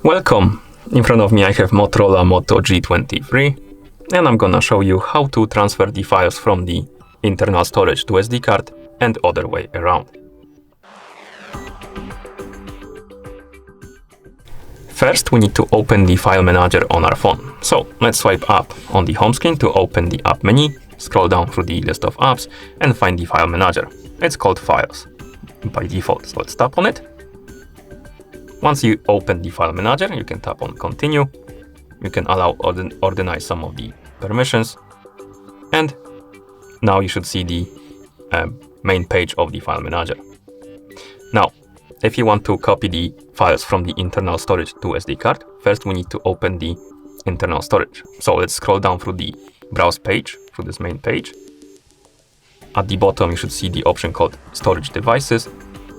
Welcome! In front of me I have MOTOROLA Moto G23 and I'm gonna show you how to transfer the files from the internal storage to SD card and other way around. First we need to open the file manager on our phone. So let's swipe up on the home screen to open the app menu, scroll down through the list of apps and find the file manager. It's called Files by default, so let's tap on it. Once you open the file manager, you can tap on Continue. You can allow organize some of the permissions. And now you should see the main page of the file manager. Now, if you want to copy the files from the internal storage to SD card, first we need to open the internal storage. So let's scroll down through the Browse page, through this main page. At the bottom, you should see the option called Storage Devices.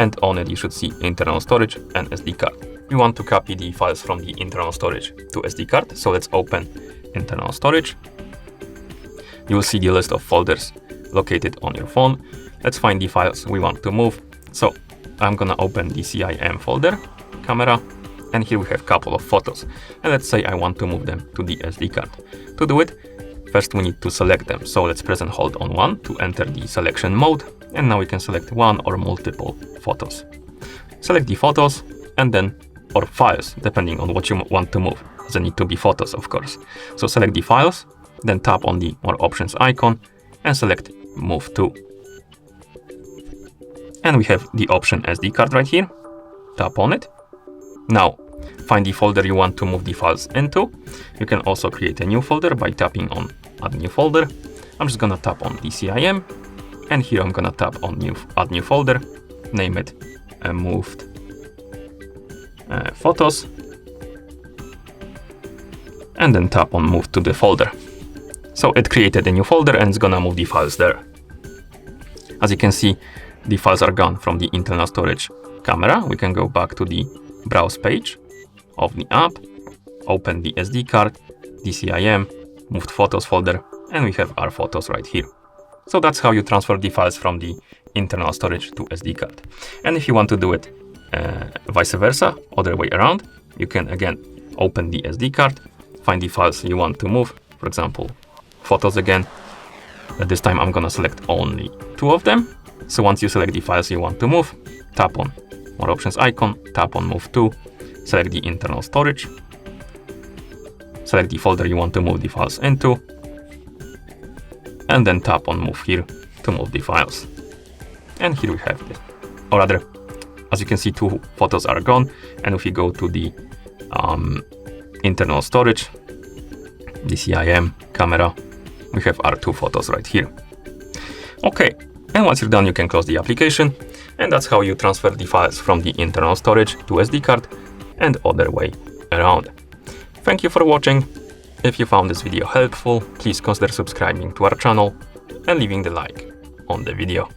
And on it you should see internal storage and SD card. We want to copy the files from the internal storage to SD card, so let's open internal storage. You will see the list of folders located on your phone. Let's find the files we want to move. So I'm gonna open the CIM folder, camera, and here we have a couple of photos. And let's say I want to move them to the SD card. To do it, first we need to select them. So let's press and hold on one to enter the selection mode. And now we can select one or multiple photos. Select the photos and then, or files, depending on what you want to move. Doesn't need to be photos, of course. So select the files, then tap on the More Options icon and select Move To. And we have the option SD card right here. Tap on it. Now, find the folder you want to move the files into. You can also create a new folder by tapping on Add New Folder. I'm just gonna tap on DCIM. And here I'm gonna tap on Add New Folder, name it Moved Photos, and then tap on Move to the folder. So it created a new folder and it's gonna move the files there. As you can see, the files are gone from the internal storage camera. We can go back to the Browse page of the app, open the SD card, DCIM, Moved Photos folder, and we have our photos right here. So that's how you transfer the files from the internal storage to SD card. And if you want to do it vice versa, other way around, you can again open the SD card, find the files you want to move, for example, photos again. This time I'm gonna select only two of them. So once you select the files you want to move, tap on More Options icon, tap on Move To, select the internal storage, select the folder you want to move the files into, and then tap on Move here to move the files. And here we have it. Or rather, as you can see, two photos are gone. And if we go to the internal storage, the CIM camera, we have our two photos right here. Okay, and once you're done, you can close the application. And that's how you transfer the files from the internal storage to SD card and other way around. Thank you for watching. If you found this video helpful, please consider subscribing to our channel and leaving the like on the video.